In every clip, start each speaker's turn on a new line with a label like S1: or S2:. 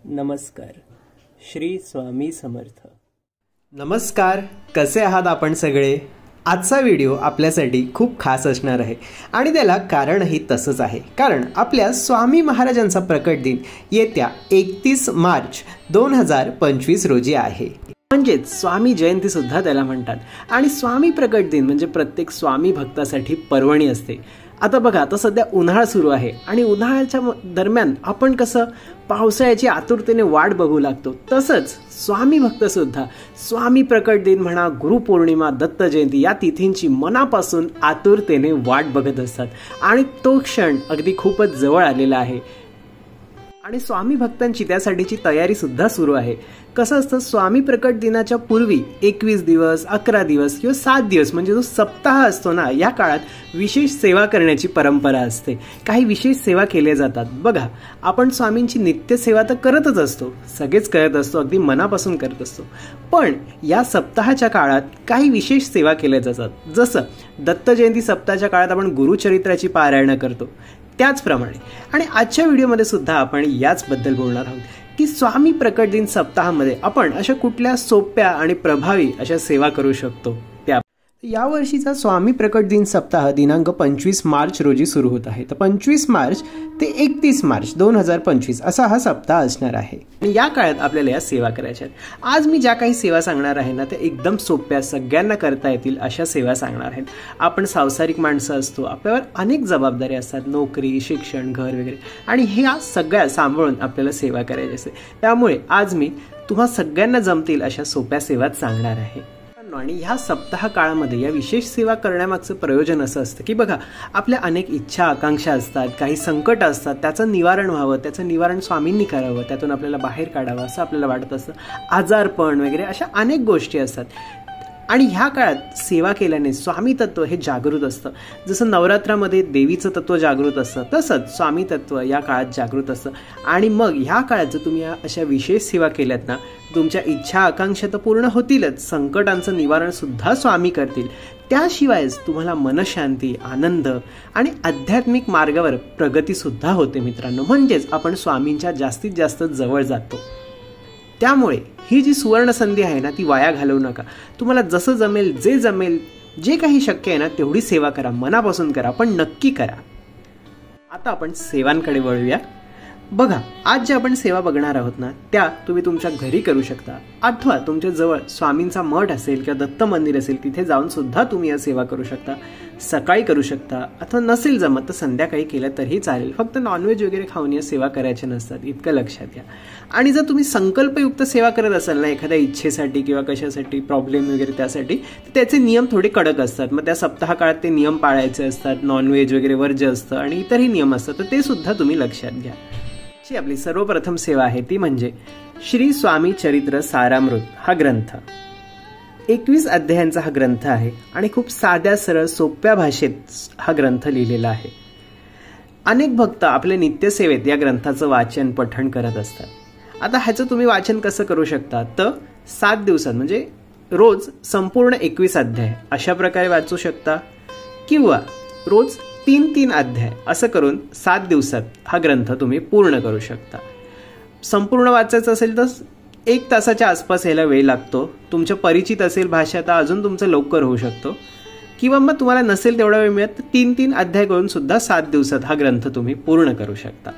S1: नमस्कार. श्री स्वामी समर्थ.
S2: नमस्कार, कसे आहात आपण सगळे? आजचा व्हिडिओ आपल्यासाठी खूप खास असणार आहे आणि त्याला कारणही तसंच आहे. कारण आपल्या स्वामी महाराजांचा प्रकट दिन येत्या 31 मार्च 2025 रोजी आहे. म्हणजेच स्वामी जयंती सुद्धा त्याला म्हणतात. आणि स्वामी प्रकट दिन म्हणजे प्रत्येक स्वामी भक्तासाठी पर्वणी असते. आता बघा, आता सध्या उन्हाळा सुरू आहे आणि उन्हाळ्याच्या दरम्यान आपण कसं पावसाळ्याची आतुरतेने वाट बघू लागतो, तसंच स्वामी भक्त सुद्धा स्वामी प्रकट दिन म्हणा, गुरुपौर्णिमा, दत्त जयंती या तिथींची मनापासून आतुरतेने वाट बघत असतात. आणि तो क्षण अगदी खूपच जवळ आलेला आहे आणि स्वामी भक्तांची त्यासाठीची तयारी सुद्धा सुरू आहे. कसं असतं, स्वामी प्रकट दिनाच्या पूर्वी 21 दिवस, 11 दिवस किंवा 7 दिवस म्हणजे जो सप्ताह असतो ना, या काळात विशेष सेवा करण्याची परंपरा असते. काही विशेष सेवा केल्या जातात. बघा, आपण स्वामींची नित्यसेवा तर करतच असतो, सगळेच करत असतो, अगदी मनापासून करत असतो. पण या सप्ताहाच्या काळात काही विशेष सेवा केल्या जातात. जसं दत्त जयंती सप्ताहाच्या काळात आपण गुरुचरित्राची पारायण करतो, त्याचप्रमाणे आणि आजच्या व्हिडिओमध्ये सुद्धा आपण याचबद्दल बोलणार आहोत की स्वामी प्रकट दिन सप्ताहामध्ये आपण अशा कुठल्या सोप्या आणि प्रभावी अशा सेवा करू शकतो. त्या यावर्षीचा स्वामी प्रकट दिन सप्ताह दिनांक 25 मार्च रोजी सुरू होत आहे. तर 25 मार्च ते 31 मार्च 2025 असा हा सप्ताह असणार आहे. आणि या काळात आपल्याला या सेवा करायच्या आहेत. आज मी ज्या काही सेवा सांगणार आहे ना, त्या एकदम सोप्या, सगळ्यांना करता येतील अशा सेवा सांगणार आहेत. आपण सांसारिक माणसं असतो, आपल्यावर अनेक जबाबदारी असतात, नोकरी, शिक्षण, घर वगैरे, आणि ह्या सगळ्या सांभाळून आपल्याला सेवा करायची असते. त्यामुळे आज मी तुम्हा सगळ्यांना जमतील अशा सोप्या सेवाच सांगणार आहे. आणि ह्या सप्ताह काळामध्ये या विशेष सेवा करण्यामागचं प्रयोजन असं असतं की बघा, आपल्या अनेक इच्छा आकांक्षा असतात, काही संकट असतात, त्याचं निवारण व्हावं, त्याचं निवारण स्वामींनी करावं, त्यातून आपल्याला बाहेर काढावं असं आपल्याला वाटत असतं. आजारपण वगैरे अशा अनेक गोष्टी असतात. आणि ह्या काळात सेवा केल्याने स्वामी तत्व हे जागृत असतं. जसं नवरात्रामध्ये देवीचं तत्व जागृत असतं, तसंच स्वामी तत्व या काळात जागृत असतं. आणि मग ह्या काळात जर तुम्ही अशा विशेष सेवा केल्यात ना, तुमच्या इच्छा आकांक्षा तर पूर्ण होतीलच, संकटांचं निवारण सुद्धा स्वामी करतील. त्याशिवायच तुम्हाला मनशांती, आनंद आणि आध्यात्मिक मार्गावर प्रगती सुद्धा होते मित्रांनो. म्हणजेच आपण स्वामींच्या जास्तीत जास्त जवळ जातो. त्यामुळे ही जी सुवर्ण संधी आहे ना, ती वाया घालवू नका. तुम्हाला जसं जमेल, जे जमेल, जे काही शक्य आहे ना, तेवढी सेवा करा, मनापासून करा, पण नक्की करा. आता आपण सेवांकडे वळूया. बघा, आज ज्या आपण सेवा बघणार आहोत ना, त्या तुम्ही तुमच्या घरी करू शकता, अथवा तुमच्या जवळ स्वामींचा मठ असेल किंवा दत्त मंदिर असेल, तिथे जाऊन सुद्धा तुम्ही या सेवा करू शकता. सकाळी करू शकता, अथवा नसेल जमत तर संध्याकाळी केलं तरीही चालेल. फक्त नॉनव्हेज वगैरे खाऊन या सेवा करायच्या नसतात, इतकं लक्षात घ्या. आणि जर तुम्ही संकल्पयुक्त सेवा करत असाल ना, एखाद्या इच्छेसाठी किंवा कशासाठी, प्रॉब्लेम वगैरे त्यासाठी, तर त्याचे नियम थोडे कडक असतात. मग त्या सप्ताह काळात ते नियम पाळायचे असतात, नॉनव्हेज वगैरे वर्ज्य असतं आणि इतरही नियम असतात, तर ते सुद्धा तुम्ही लक्षात घ्या. आपली सर्वप्रथम सेवा आहे ती म्हणजे श्री स्वामी चरित्र सारामृत हा ग्रंथ. 21 अध्यायांचा हा ग्रंथ आहे आणि खूप साध्या, सरळ, सोप्या भाषेत हा ग्रंथ लिहिलेला आहे. अनेक भक्त आपल्या नित्यसेवेत या ग्रंथाचं वाचन, पठण करत असतात. आता ह्याचं तुम्ही वाचन कसं करू शकता, तर 7 दिवसात म्हणजे रोज संपूर्ण 21 अध्याय अशा प्रकारे वाचू शकता, किंवा रोज 3-3 अध्याय असं करून 7 दिवसात हा ग्रंथ तुम्ही पूर्ण करू शकता. संपूर्ण वाचायचं असेल तर 1 तासाच्या आसपास यायला वेळ लागतो. तुमच्या परिचित असेल भाषा तर अजून तुमचं लवकर होऊ शकतो, किंवा मग तुम्हाला नसेल तेवढा वेळ मिळत तर 3-3 अध्याय करून सुद्धा 7 दिवसात हा ग्रंथ तुम्ही पूर्ण करू शकता.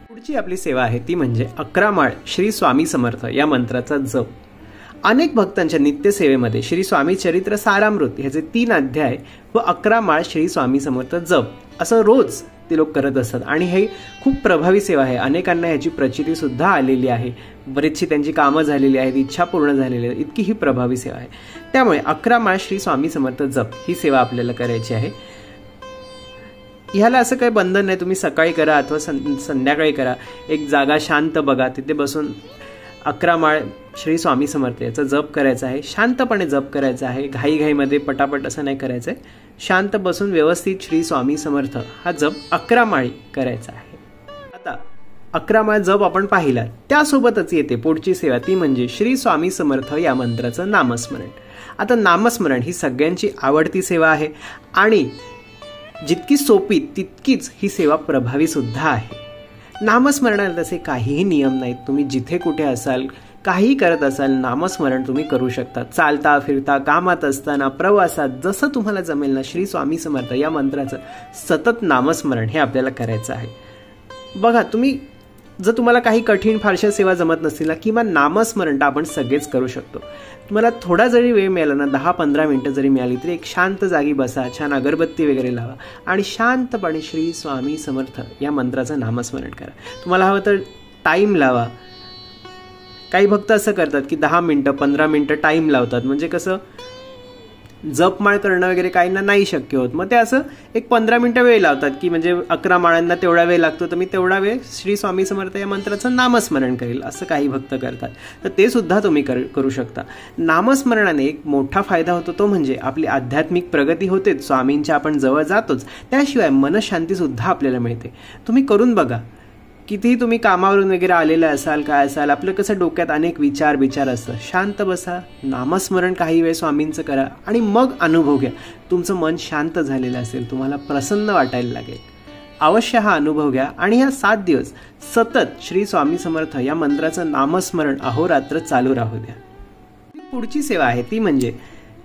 S2: पुढची आपली सेवा आहे ती म्हणजे 11 माळ श्री स्वामी समर्थ या मंत्राचा जप. अनेक भक्तांच्या नित्यसेवेमध्ये श्री स्वामी चरित्र सारामृत ह्याचे 3 अध्याय व 11 माळ श्री स्वामी समर्थ जप असं रोज ते लोक करत असतात. आणि हे खूप प्रभावी सेवा आहे. अनेकांना ह्याची प्रचिती सुद्धा आलेली आहे, बरीचशी त्यांची कामं झालेली आहेत, इच्छा पूर्ण झालेली आहे, इतकी ही प्रभावी सेवा आहे. त्यामुळे 11 माळ श्री स्वामी समर्थ जप ही सेवा आपल्याला करायची आहे. ह्याला असं काही बंधन नाही, तुम्ही सकाळी करा अथवा संध्याकाळी करा. एक जागा शांत बघा, तिथे बसून 11 माळ श्री स्वामी समर्थ याचा जप करायचा आहे. शांतपणे जप करायचा आहे, घाईघाईमध्ये पटापट असं नाही करायचंय. शांत बसून व्यवस्थित श्री स्वामी समर्थ हा जप 11 माळी करायचा आहे. आता 11 माळ जप आपण पाहिला, त्यासोबतच येते पुढची सेवा, ती म्हणजे श्री स्वामी समर्थ या मंत्राचं नामस्मरण. आता नामस्मरण ही सगळ्यांची आवडती सेवा आहे आणि जितकी सोपी तितकीच ही सेवा प्रभावी सुद्धा आहे. नामस्मरणाला तसे काहीही नियम नाहीत. तुम्ही जिथे कुठे असाल, काही करत असाल, नामस्मरण तुम्ही करू शकता. चालता फिरता, कामात असताना, प्रवासात, जसं तुम्हाला जमेल ना, श्री स्वामी समर्थ या मंत्राचं सतत नामस्मरण हे आपल्याला करायचं आहे. बघा, जर तुम्हाला काही कठीण फारशा सेवा जमत नसतील ना, किंवा नामस्मरण तर आपण सगळेच करू शकतो. तुम्हाला थोडा जरी वेळ मिळाला ना, 10-15 मिनिटं जरी मिळाली तरी एक शांत जागी बसा, छान अगरबत्ती वगैरे लावा आणि शांतपणे श्री स्वामी समर्थ या मंत्राचं नामस्मरण करा. तुम्हाला हवं तर टाईम लावा. काही भक्त असं करतात की 10 मिनिटं 15 मिनिटं टाईम लावतात, म्हणजे कसं जपमाळ करणं वगैरे काहींना नाही शक्य होत, मग ते असं एक 15 मिनिटं वेळ लावतात की म्हणजे 11 माळांना तेवढा वेळ लागतो, तर मी तेवढा वेळ श्री स्वामी समर्थ या मंत्राचं नामस्मरण करेल, असं काही भक्त करतात. तर ते सुद्धा तुम्ही करू शकता. नामस्मरणाने एक मोठा फायदा होतो, तो म्हणजे आपली आध्यात्मिक प्रगती होतेच, स्वामींच्या आपण जवळ जातोच, त्याशिवाय मनशांती सुद्धा आपल्याला मिळते. तुम्ही करून बघा. कितीही तुम्ही कामावरून वगैरे आलेलं असाल, काय असाल, आपलं कसं डोक्यात अनेक विचार असतं, शांत बसा, नामस्मरण काही वेळ स्वामींचं करा आणि मग अनुभव घ्या. तुमचं मन शांत झालेलं असेल, तुम्हाला प्रसन्न वाटायला लागेल. अवश्य हा अनुभव घ्या आणि ह्या 7 दिवस सतत श्री स्वामी समर्थ या मंत्राचं नामस्मरण अहोरात्र चालू राहू द्या. पुढची सेवा आहे ती म्हणजे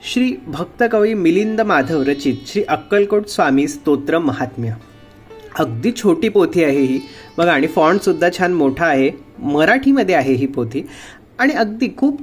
S2: श्री भक्तकवी मिलिंद माधव रचित श्री अक्कलकोट स्वामी स्तोत्र महात्म्य. अगदी छोटी पोथी आहे ही बघा, आणि फॉन्ट सुद्धा छान मोठा आहे. मराठीमध्ये आहे ही पोथी आणि अगदी खूप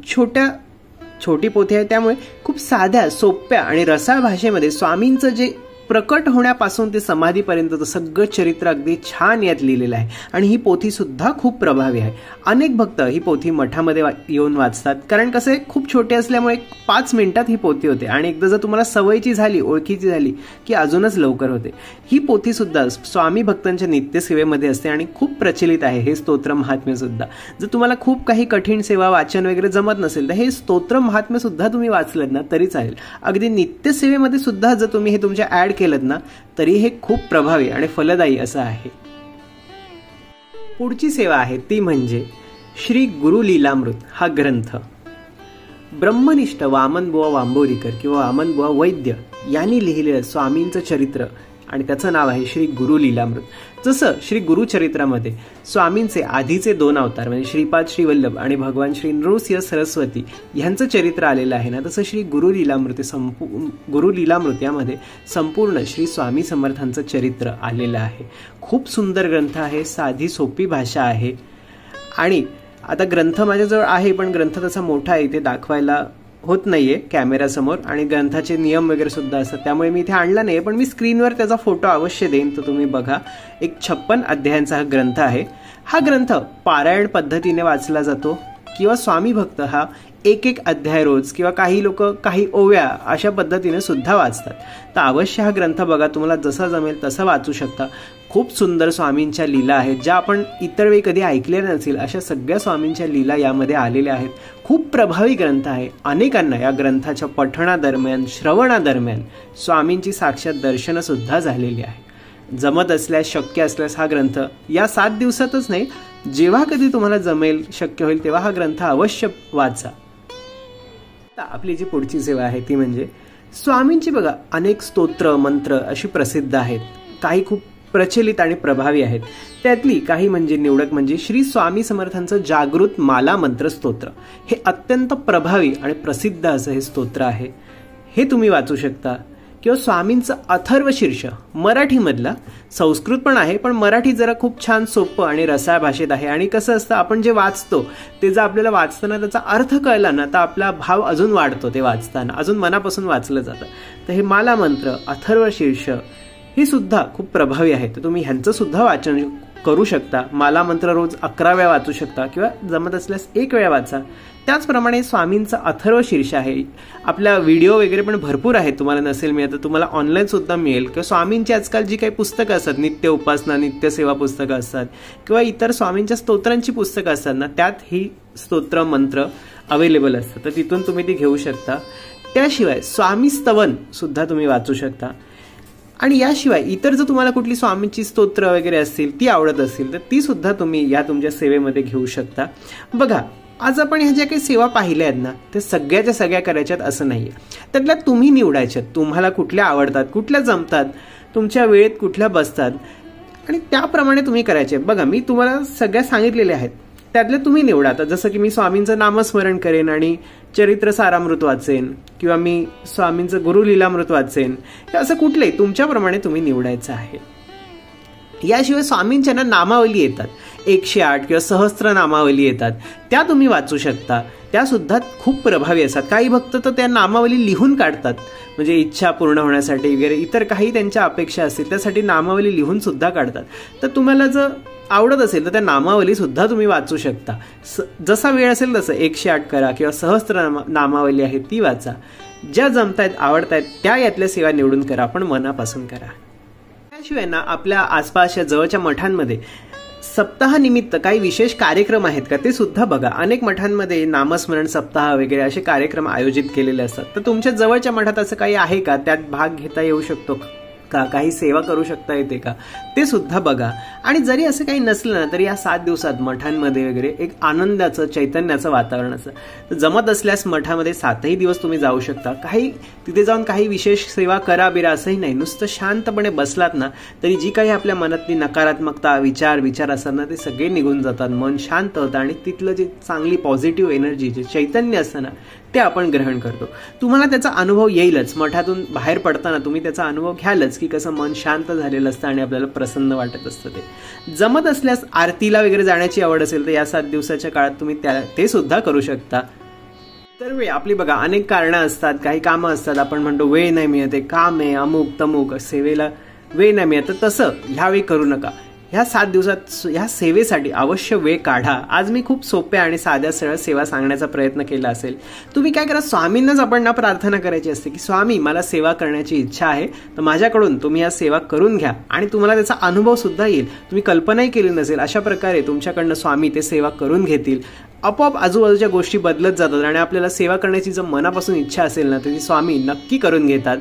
S2: छोटी पोथी आहे, त्यामुळे खूप साध्या, सोप्या आणि रसाळ भाषेमध्ये स्वामींचं जे प्रकट होण्यापासून ते समाधीपर्यंतचं सगळं चरित्र अगदी छान यात लिहिलेलं आहे. आणि ही पोथी सुद्धा खूप प्रभावी आहे. अनेक भक्त ही पोथी मठामध्ये येऊन वाचतात, कारण कसं आहे, खूप छोटे असल्यामुळे 5 मिनिटात ही पोथी होते आणि एकदा जर तुम्हाला सवयीची झाली, ओळखीची झाली की अजूनच लवकर होते. ही पोथी सुद्धा स्वामी भक्तांच्या नित्यसेवेमध्ये असते आणि खूप प्रचलित आहे हे स्तोत्र महात्म्य सुद्धा. जर तुम्हाला खूप काही कठीण सेवा, वाचन वगैरे जमत नसेल तर हे स्तोत्र महात्म्य सुद्धा तुम्ही वाचलं ना तरी चालेल. अगदी नित्यसेवेमध्ये सुद्धा जर तुम्ही हे तुमच्या ऍड केलं ना तरी हे खूप प्रभावी आणि फलदायी असं आहे. पुढची सेवा आहे ती म्हणजे श्री गुरु लीलामृत हा ग्रंथ. ब्रह्मनिष्ठ वामनबुवा वांबोरीकर किंवा वामनबुवा वैद्य यांनी लिहिलेलं स्वामींचं चरित्र आणि त्याचं नाव आहे श्री गुरु लीलामृत. जसं श्री गुरुचरित्रामध्ये स्वामींचे आधीचे 2 अवतार म्हणजे श्रीपाद श्री वल्लभ आणि भगवान श्री नृसिंह सरस्वती यांचं चरित्र आलेलं आहे ना, तसं श्री गुरु लीलामृत यामध्ये संपूर्ण श्री स्वामी समर्थांचं चरित्र आलेलं आहे. खूप सुंदर ग्रंथ आहे, साधी सोपी भाषा आहे. आणि आता ग्रंथ माझ्याजवळ आहे, पण ग्रंथ तसा मोठा आहे, इथे दाखवायला होत नाहीये कॅमेरासमोर आणि ग्रंथाचे नियम वगैरे सुद्धा असतात, त्यामुळे मी इथे आणला नाहीये, पण मी स्क्रीनवर त्याचा फोटो अवश्य देईन, तर तुम्ही बघा. एक 56 अध्यायांचा हा ग्रंथ आहे. हा ग्रंथ पारायण पद्धतीने वाचला जातो किंवा स्वामी भक्त हा एक अध्याय रोज किंवा काही लोक काही ओव्या अशा पद्धतीने सुद्धा वाचतात. तर अवश्य हा ग्रंथ बघा, तुम्हाला जसा जमेल तसं वाचू शकता. खूप सुंदर स्वामींच्या लीला आहेत, ज्या आपण इतर वेळी कधी ऐकलेल्या नसेल अशा सगळ्या स्वामींच्या लीला यामध्ये आलेल्या आहेत. खूप प्रभावी ग्रंथ आहे. अनेकांना या ग्रंथाच्या पठणादरम्यान, श्रवणादरम्यान स्वामींची साक्षात दर्शनं सुद्धा झालेली आहे. जमत असल्यास, शक्य असल्यास हा ग्रंथ या 7 दिवसातच नाही, जेव्हा कधी तुम्हाला जमेल, शक्य होईल तेव्हा हा ग्रंथ अवश्य वाचा. आपली जी पुढची सेवा आहे ती म्हणजे स्वामींची बघा अनेक स्तोत्र मंत्र अशी प्रसिद्ध आहेत, काही खूप प्रचलित आणि प्रभावी आहेत. त्यातली काही म्हणजे निवडक म्हणजे श्री स्वामी समर्थांचं जागृत माला मंत्र स्तोत्र. हे अत्यंत प्रभावी आणि प्रसिद्ध असं हे स्तोत्र आहे. हे तुम्ही वाचू शकता. किंवा स्वामींचं अथर्व शीर्ष मराठीमधला, संस्कृत पण आहे पण मराठी जरा खूप छान सोपं आणि रसाळ भाषेत आहे. आणि कसं असतं, आपण जे वाचतो ते जर आपल्याला वाचताना त्याचा अर्थ कळला ना तर आपला भाव अजून वाढतो, ते वाचताना अजून मनापासून वाचलं जातं. तर हे माला मंत्र, अथर्व शीर्ष ही सुद्धा खूप प्रभावी आहे. तर तुम्ही ह्यांचं सुद्धा वाचन करू शकता. माला मंत्र रोज 11 वेळा वाचू शकता किंवा जमत असल्यास 1 वेळा वाचा. त्याचप्रमाणे स्वामींचा अथर्व शीर्ष आहे. आपल्या व्हिडिओ वगैरे पण भरपूर आहेत, तुम्हाला नसेल मिळत तर तुम्हाला ऑनलाईन सुद्धा मिळेल. किंवा स्वामींची आजकाल जी काही पुस्तकं असतात, नित्य उपासना, नित्य सेवा पुस्तकं असतात किंवा इतर स्वामींच्या स्तोत्रांची पुस्तकं असतात ना, त्यात ही स्तोत्र मंत्र अवेलेबल असतात, तर तिथून तुम्ही ती घेऊ शकता. त्याशिवाय स्वामी स्तवन सुद्धा तुम्ही वाचू शकता. आणि याशिवाय इतर जर तुम्हाला कुठली स्वामींची स्तोत्र वगैरे असतील, ती आवडत असतील तर ती सुद्धा तुम्ही या तुमच्या सेवेमध्ये घेऊ शकता. बघा, आज आपण ह्या ज्या काही सेवा पाहिल्या आहेत ना, ते सगळ्याच्या सगळ्या करायच्यात असं नाहीये. त्यातल्या तुम्ही निवडायच्यात, तुम्हाला कुठल्या आवडतात, कुठल्या जमतात, तुमच्या वेळेत कुठल्या बसतात. आणि त्याप्रमाणे तुम्ही करायचे. बघा, मी तुम्हाला सगळ्या सांगितलेल्या आहेत, त्यातले तुम्ही निवडा. आता जसं की मी स्वामींचं नामस्मरण करेन आणि चरित्र सारामृत वाचेन, किंवा मी स्वामींचं गुरुलीलामृत वाचेन, हे असं कुठलंही तुमच्याप्रमाणे तुम्ही निवडायचं आहे. याशिवाय स्वामींच्या नामावली येतात, 108 किंवा सहस्त्र नामावली येतात, त्या तुम्ही वाचू शकता. त्या सुद्धा खूप प्रभावी असतात. काही भक्त तर त्या नामावली लिहून काढतात, म्हणजे इच्छा पूर्ण होण्यासाठी वगैरे, इतर काही त्यांच्या अपेक्षा असतील त्यासाठी नामावली लिहून सुद्धा काढतात. तर तुम्हाला जर आवडत असेल तर त्या नामावली सुद्धा तुम्ही वाचू शकता. जसा वेळ असेल तसं 108 करा किंवा सहस्त्र नामावली आहे ती वाचा. ज्या जमतायत आवडतायत त्या यातल्या सेवा निवडून करा, पण मनापासून करा. त्याशिवाय ना आपल्या आसपासच्या जवळच्या मठांमध्ये सप्ताहानिमित्त काही विशेष कार्यक्रम आहेत का ते सुद्धा बघा. अनेक मठांमध्ये नामस्मरण सप्ताह वगैरे असे कार्यक्रम आयोजित केलेले असतात. तर तुमच्या जवळच्या मठात असं काही आहे का, त्यात भाग घेता येऊ शकतो का, काही सेवा करू शकता येते का, ते सुद्धा बघा. आणि जरी असं काही नसलं ना तरी या 7 दिवसात मठांमध्ये वगैरे एक आनंदाचं चैतन्याचं वातावरण असतं. तर जमत असल्यास मठामध्ये 7ही दिवस तुम्ही जाऊ शकता. काही तिथे जाऊन काही विशेष सेवा करा बिरा असंही नाही, नुसतं शांतपणे बसलात ना तरी जी काही आपल्या मनातली नकारात्मकता विचार असतात ना ते सगळे निघून जातात. मन शांत होतं आणि तिथलं जे चांगली पॉझिटिव्ह एनर्जी, जे चैतन्य असतं ना ते आपण ग्रहण करतो. तुम्हाला त्याचा अनुभव येईलच. मठातून बाहेर पडताना तुम्ही त्याचा अनुभव घ्यालच की कसं मन शांत झालेलं असतं आणि आपल्याला प्रसन्न वाटत असतं. ते जमत असल्यास आरतीला वगैरे जाण्याची आवड असेल तर या 7 दिवसाच्या काळात तुम्ही ते सुद्धा करू शकता. तर वेळ आपली बघा अनेक कारणं असतात, काही कामं असतात, आपण म्हणतो वेळ नाही मिळत, काम आहे, अमुक तमुक, सेवेला वेळ नाही मिळत. तसं ह्यावेळी करू नका. ह्या 7 दिवसात ह्या सेवेसाठी अवश्य वेळ काढा. आज मी खूप सोप्या आणि साध्या सरळ सेवा सांगण्याचा प्रयत्न केला असेल. तुम्ही काय करा, स्वामींनाच आपण ना प्रार्थना करायची असते की स्वामी मला सेवा करण्याची इच्छा आहे, तर माझ्याकडून तुम्ही या सेवा करून घ्या आणि तुम्हाला त्याचा अनुभव सुद्धा येईल. तुम्ही कल्पनाही केली नसेल अशा प्रकारे तुमच्याकडनं स्वामी ते सेवा करून घेतील. आपोआप आजूबाजूच्या गोष्टी बदलत जातात आणि आपल्याला सेवा करण्याची जर मनापासून इच्छा असेल ना तर ती स्वामी नक्की करून घेतात.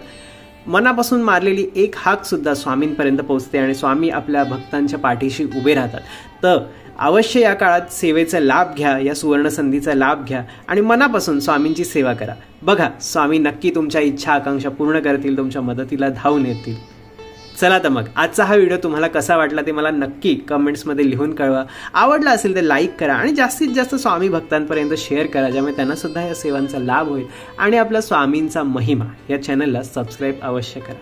S2: मनापासून मारलेली एक हाक सुद्धा स्वामींपर्यंत पोहोचते आणि स्वामी आपल्या भक्तांच्या पाठीशी उभे राहतात. तर अवश्य या काळात सेवेचा लाभ घ्या, या सुवर्णसंधीचा लाभ घ्या आणि मनापासून स्वामींची सेवा करा. बघा, स्वामी नक्की तुमच्या इच्छा आकांक्षा पूर्ण करतील, तुमच्या मदतीला धावून येतील. चला तर मग आजचा हा व्हिडिओ तुम्हाला कसा वाटला ते मला नक्की कमेंट्समध्ये लिहून कळवा. आवडला असेल तर लाईक करा आणि जास्तीत जास्त स्वामी भक्तांपर्यंत शेअर करा, ज्यामुळे त्यांना सुद्धा या सेवांचा लाभ होईल. आणि आपल्या स्वामींचा महिमा या चॅनलला सबस्क्राईब अवश्य करा.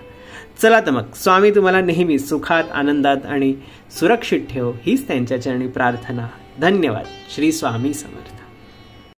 S2: चला तर मग स्वामी तुम्हाला नेहमी सुखात, आनंदात आणि सुरक्षित ठेव हीच त्यांच्या चरणी प्रार्थना. धन्यवाद. श्री स्वामी समर्थ.